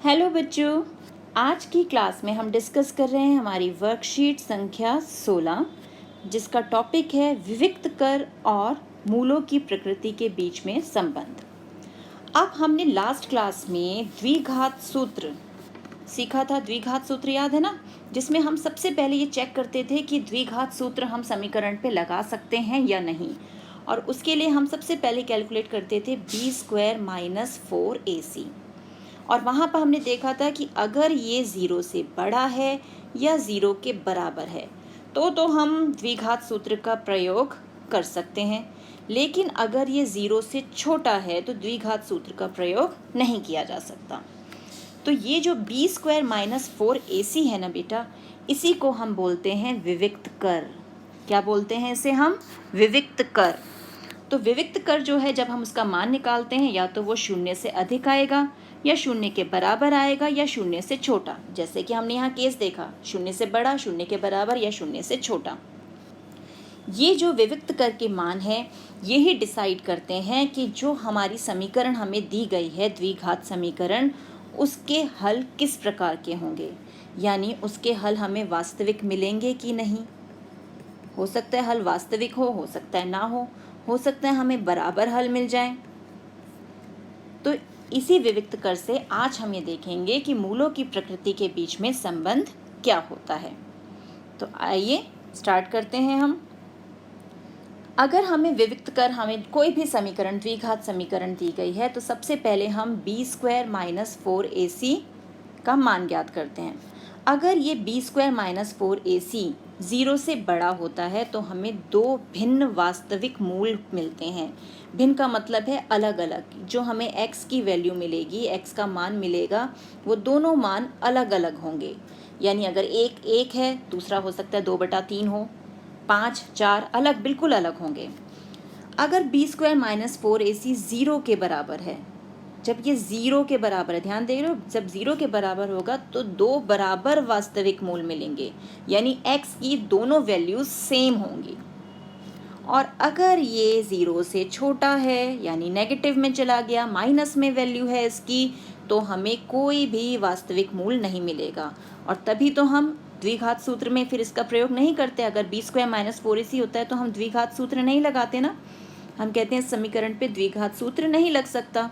Hello बच्चों, आज की क्लास में हम डिस्कस कर रहे हैं हमारी वर्कशीट संख्या 16 जिसका टॉपिक है विविक्त कर और मूलों की प्रकृति के बीच में संबंध। अब हमने लास्ट क्लास में द्विघात सूत्र सीखा था। द्विघात सूत्र याद है ना, जिसमें हम सबसे पहले ये चेक करते थे कि द्विघात सूत्र हम समीकरण पे लगा सकते हैं या नहीं, और उसके लिए हम सबसे पहले कैलकुलेट करते थे b² - 4ac। और वहाँ पर हमने देखा था कि अगर ये 0 से बड़ा है या 0 के बराबर है तो हम द्विघात सूत्र का प्रयोग कर सकते हैं, लेकिन अगर ये 0 से छोटा है तो द्विघात सूत्र का प्रयोग नहीं किया जा सकता। तो ये जो b² - 4ac है ना बेटा, इसी को हम बोलते हैं विविक्त कर। क्या बोलते हैं इसे हम? विविक्त कर। तो विविक्त कर जो है, जब हम उसका मान निकालते हैं या तो वो 0 से अधिक आएगा या 0 के बराबर आएगा या 0 से छोटा, जैसे कि हमने यहाँ केस देखा, 0 से बड़ा, 0 के बराबर या 0 से छोटा। ये जो विविक्त कर के मान है, यही डिसाइड करते हैं कि जो हमारी समीकरण हमें दी गई है, द्विघात समीकरण, उसके हल किस प्रकार के होंगे, यानी उसके हल हमें वास्तविक मिलेंगे कि नहीं। हो सकता है हल वास्तविक हो सकता है ना हो सकता है हमें बराबर हल मिल जाए। तो इसी विविक्त कर से आज हम ये देखेंगे कि मूलों की प्रकृति के बीच में संबंध क्या होता है। तो आइए स्टार्ट करते हैं हम। अगर हमें विविक्त कर, हमें कोई भी समीकरण, द्विघात समीकरण दी गई है, तो सबसे पहले हम b² - 4ac का मान ज्ञात करते हैं। अगर ये b² - 4ac 0 से बड़ा होता है तो हमें दो भिन्न वास्तविक मूल मिलते हैं। भिन्न का मतलब है अलग अलग। जो हमें x की वैल्यू मिलेगी, x का मान मिलेगा, वो दोनों मान अलग अलग होंगे। यानी अगर एक 1 है, दूसरा हो सकता है 2/3 हो, 5, 4 अलग, बिल्कुल अलग होंगे। अगर b² - 4ac 0 के बराबर है, जब ये 0 के बराबर है, ध्यान दे रहे हो, जब 0 के बराबर होगा तो दो बराबर वास्तविक मूल मिलेंगे, यानी x की दोनों वैल्यूज सेम होंगी। और अगर ये 0 से छोटा है, यानी नेगेटिव में चला गया, माइनस में वैल्यू है इसकी, तो हमें कोई भी वास्तविक मूल नहीं मिलेगा। और तभी तो हम द्विघात सूत्र में फिर इसका प्रयोग नहीं करते। अगर b² - 4ac होता है तो हम द्विघात सूत्र नहीं लगाते ना, हम कहते हैं समीकरण पे द्विघात सूत्र नहीं लग सकता।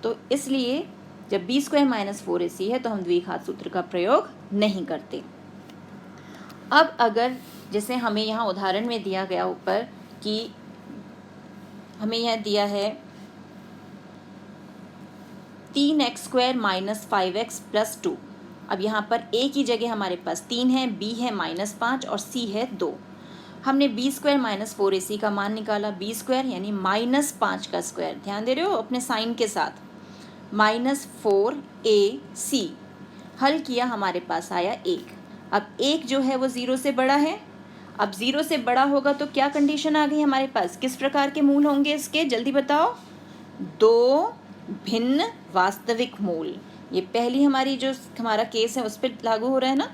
तो इसलिए जब b² - 4ac है तो हम द्विघात सूत्र का प्रयोग नहीं करते। अब अगर जैसे हमें यहाँ उदाहरण में दिया गया ऊपर कि हमें यह दिया है 3x² - 5x + 2। अब यहाँ पर a की जगह हमारे पास 3 है, b है -5 और c है 2। हमने b² - 4ac का मान निकाला। b² यानी -5 का स्क्वायर, ध्यान दे रहे हो अपने साइन के साथ, -4ac। हल किया, हमारे पास आया 1। अब 1 जो है वो 0 से बड़ा है। अब 0 से बड़ा होगा तो क्या कंडीशन आ गई हमारे पास? किस प्रकार के मूल होंगे इसके, जल्दी बताओ। दो भिन्न वास्तविक मूल। ये पहली हमारी जो हमारा केस है उस पर लागू हो रहा है ना,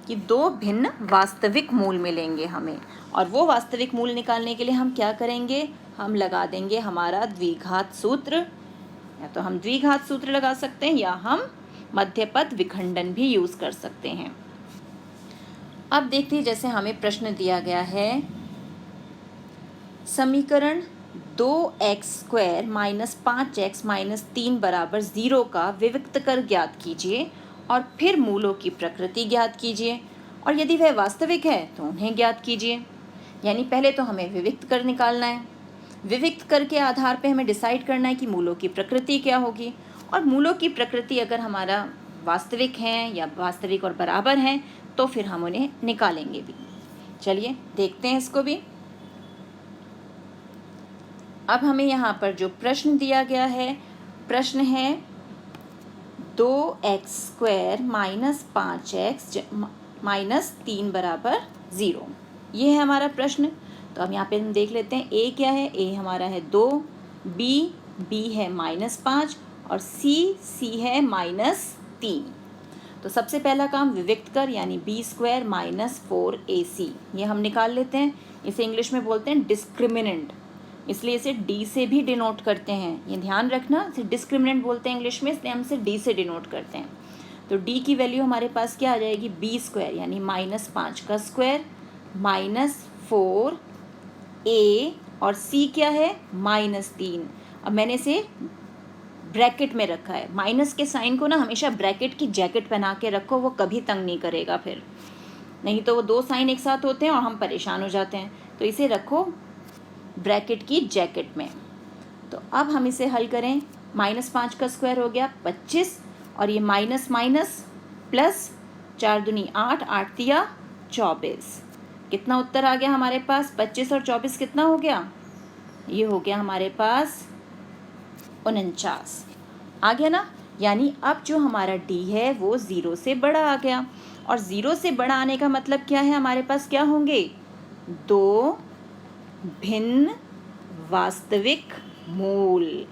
कि दो भिन्न वास्तविक मूल मिलेंगे हमें। और वो वास्तविक मूल निकालने के लिए हम क्या करेंगे? हम लगा देंगे हमारा द्विघात सूत्र। या तो हम द्विघात सूत्र लगा सकते हैं या हम मध्यपद विखंडन भी यूज कर सकते हैं। अब देखते हैं, जैसे हमें प्रश्न दिया गया है, समीकरण 2x² - 5x - 3 = 0 का विविक्त कर ज्ञात कीजिए और फिर मूलों की प्रकृति ज्ञात कीजिए, और यदि वह वास्तविक है तो उन्हें ज्ञात कीजिए। यानी पहले तो हमें विविक्त कर निकालना है। विविक्त कर के आधार पे हमें डिसाइड करना है कि मूलों की प्रकृति क्या होगी, और मूलों की प्रकृति अगर हमारा वास्तविक हैं या वास्तविक और बराबर हैं तो फिर हम उन्हें निकालेंगे भी। चलिए देखते हैं इसको भी। अब हमें यहाँ पर जो प्रश्न दिया गया है, प्रश्न है 2x² - 5x - 3 = 0। ये है हमारा प्रश्न। तो अब यहाँ पे हम देख लेते हैं, a क्या है? a हमारा है 2, b है -5 और c है -3। तो सबसे पहला काम विविक्त कर, यानी b² - 4ac, ये हम निकाल लेते हैं। इसे इंग्लिश में बोलते हैं डिस्क्रिमिनेंट, इसलिए इसे d से भी डिनोट करते हैं। ये ध्यान रखना, इसे डिस्क्रिमिनेंट बोलते हैं इंग्लिश में, इसलिए हम इसे d से डिनोट करते हैं। तो डी की वैल्यू हमारे पास क्या आ जाएगी, बी स्क्वायर यानी -5 का स्क्वायर -4a और c क्या है -3। अब मैंने इसे ब्रैकेट में रखा है। माइनस के साइन को ना हमेशा ब्रैकेट की जैकेट पहना के रखो, वो कभी तंग नहीं करेगा फिर, नहीं तो वो दो साइन एक साथ होते हैं और हम परेशान हो जाते हैं। तो इसे रखो ब्रैकेट की जैकेट में। तो अब हम इसे हल करें। -5 का स्क्वायर हो गया 25 और ये माइनस माइनस प्लस 4 दूनी 8, 8 तिया 24। कितना उत्तर आ गया हमारे पास, 25 और 24 कितना हो गया, ये हो गया हमारे पास 49 आ गया ना। यानी अब जो हमारा डी है वो 0 से बड़ा आ गया, और 0 से बड़ा आने का मतलब क्या है, हमारे पास क्या होंगे, दो भिन्न वास्तविक मूल,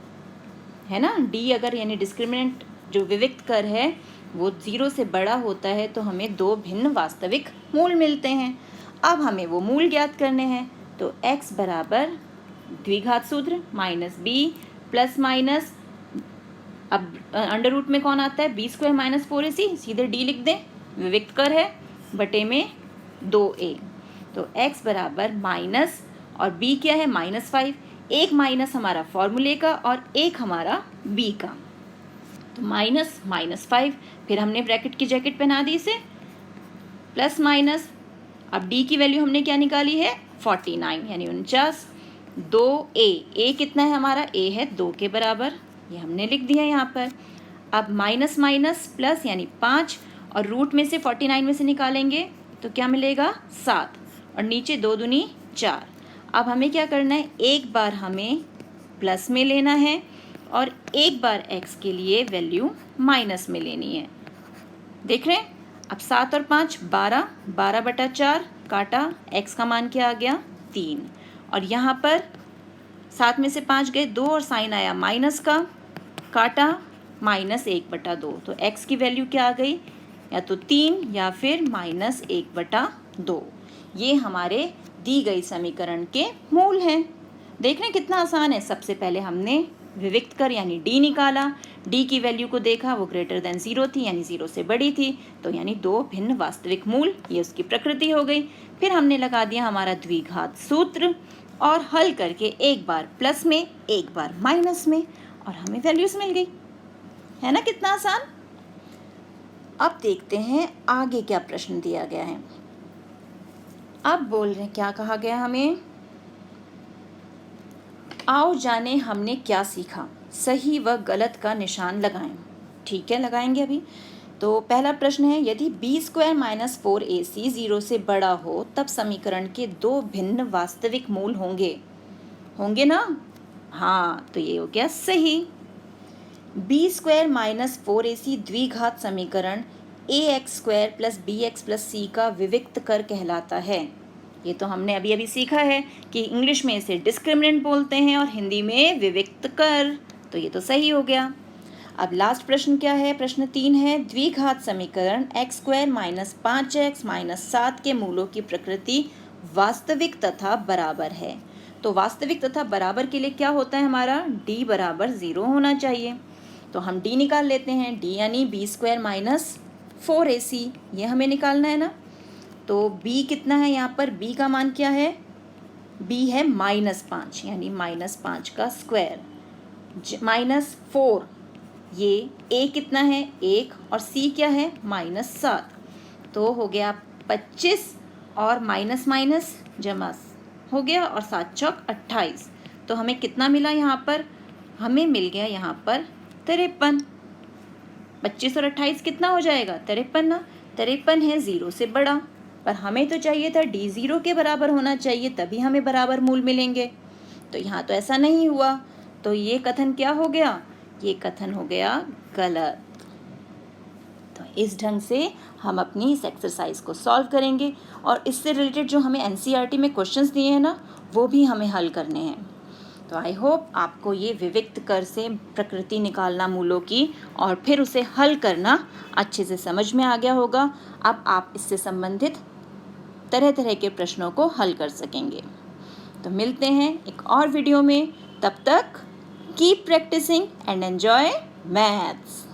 है ना। डी अगर यानी डिस्क्रिमिनेंट जो विविक्त कर है वो 0 से बड़ा होता है तो हमें दो भिन्न वास्तविक मूल मिलते हैं। अब हमें वो मूल ज्ञात करने हैं। तो x बराबर द्विघात सूत्र -b प्लस माइनस, अब अंडर रूट में कौन आता है, बी स्क्वायर -4ac, सीधे डी लिख दें, विविक्त कर है, बटे में 2a। तो x बराबर माइनस और b क्या है -5, एक माइनस हमारा फॉर्मूले का और एक हमारा b का, तो -5, फिर हमने ब्रैकेट की जैकेट पहना दी इसे, प्लस माइनस, अब d की वैल्यू हमने क्या निकाली है 49 यानी 49, 2a, कितना है हमारा, a है 2 के बराबर, ये हमने लिख दिया यहाँ पर। अब माइनस माइनस प्लस यानी 5 और रूट में से 49 में से निकालेंगे तो क्या मिलेगा 7 और नीचे 2 दूनी 4। अब हमें क्या करना है, एक बार हमें प्लस में लेना है और एक बार x के लिए वैल्यू माइनस में लेनी है। देख रहे हैं, अब 7 और 5 12, 12/4 काटा, x का मान क्या आ गया 3, और यहाँ पर 7 में से 5 गए 2 और साइन आया माइनस का, काटा -1/2, तो x की वैल्यू क्या आ गई, या तो 3 या फिर -1/2। ये हमारे दी गई समीकरण के मूल हैं। देख रहे हैं कितना आसान है। सबसे पहले हमने विविक्त कर यानी d निकाला, d की वैल्यू को देखा, वो ग्रेटर देन 0 थी यानी 0 से बड़ी थी, तो यानी दो भिन्न वास्तविक मूल, ये उसकी प्रकृति हो गई। फिर हमने लगा दिया हमारा द्विघात सूत्र और हल करके एक बार प्लस में एक बार माइनस में, और हमें वैल्यूज मिल गई, है ना, कितना आसान। अब देखते हैं आगे क्या प्रश्न दिया गया है। अब बोल रहे हैं, क्या कहा गया हमें, आओ जाने हमने क्या सीखा, सही व गलत का निशान लगाएं। ठीक है, लगाएंगे अभी। तो पहला प्रश्न है, यदि b स्क्वायर -4ac 0 से बड़ा हो तब समीकरण के दो भिन्न वास्तविक मूल होंगे ना। हाँ, तो ये हो गया सही। b स्क्वायर -4ac द्विघात समीकरण ax² + bx + c का विविक्त कर कहलाता है। ये तो हमने अभी अभी सीखा है कि इंग्लिश में इसे डिस्क्रिमिनेंट बोलते हैं और हिंदी में विविक्त कर, तो ये तो सही हो गया। अब लास्ट प्रश्न क्या है, प्रश्न 3 है, द्विघात समीकरण x² - 5x - 7 के मूलों की प्रकृति वास्तविक तथा बराबर है। तो वास्तविक तथा बराबर के लिए क्या होता है हमारा, d बराबर 0 होना चाहिए। तो हम d निकाल लेते हैं, d यानी b² - 4ac, ये हमें निकालना है ना। तो b कितना है यहाँ पर, b का मान क्या है, b है -5 यानी -5 का स्क्वायर, -4, ये a कितना है 1 और c क्या है -7, तो हो गया 25 और माइनस माइनस जमा हो गया और 7 चौक 28। तो हमें कितना मिला यहाँ पर, हमें मिल गया यहाँ पर 53। 25 और 28 कितना हो जाएगा 53 ना, 53 है 0 से बड़ा, पर हमें तो चाहिए था d 0 के बराबर होना चाहिए, तभी हमें बराबर मूल मिलेंगे। तो यहाँ तो ऐसा नहीं हुआ, तो ये कथन क्या हो गया, ये कथन हो गया गलत। तो इस ढंग से हम अपनी इस एक्सरसाइज को सॉल्व करेंगे और इससे रिलेटेड जो हमें एनसीईआरटी में क्वेश्चंस दिए हैं ना, वो भी हमें हल करने हैं। तो आई होप आपको ये विविक्त कर से प्रकृति निकालना मूलों की और फिर उसे हल करना अच्छे से समझ में आ गया होगा। अब आप इससे संबंधित तरह तरह के प्रश्नों को हल कर सकेंगे। तो मिलते हैं एक और वीडियो में, तब तक keep practising and enjoy maths.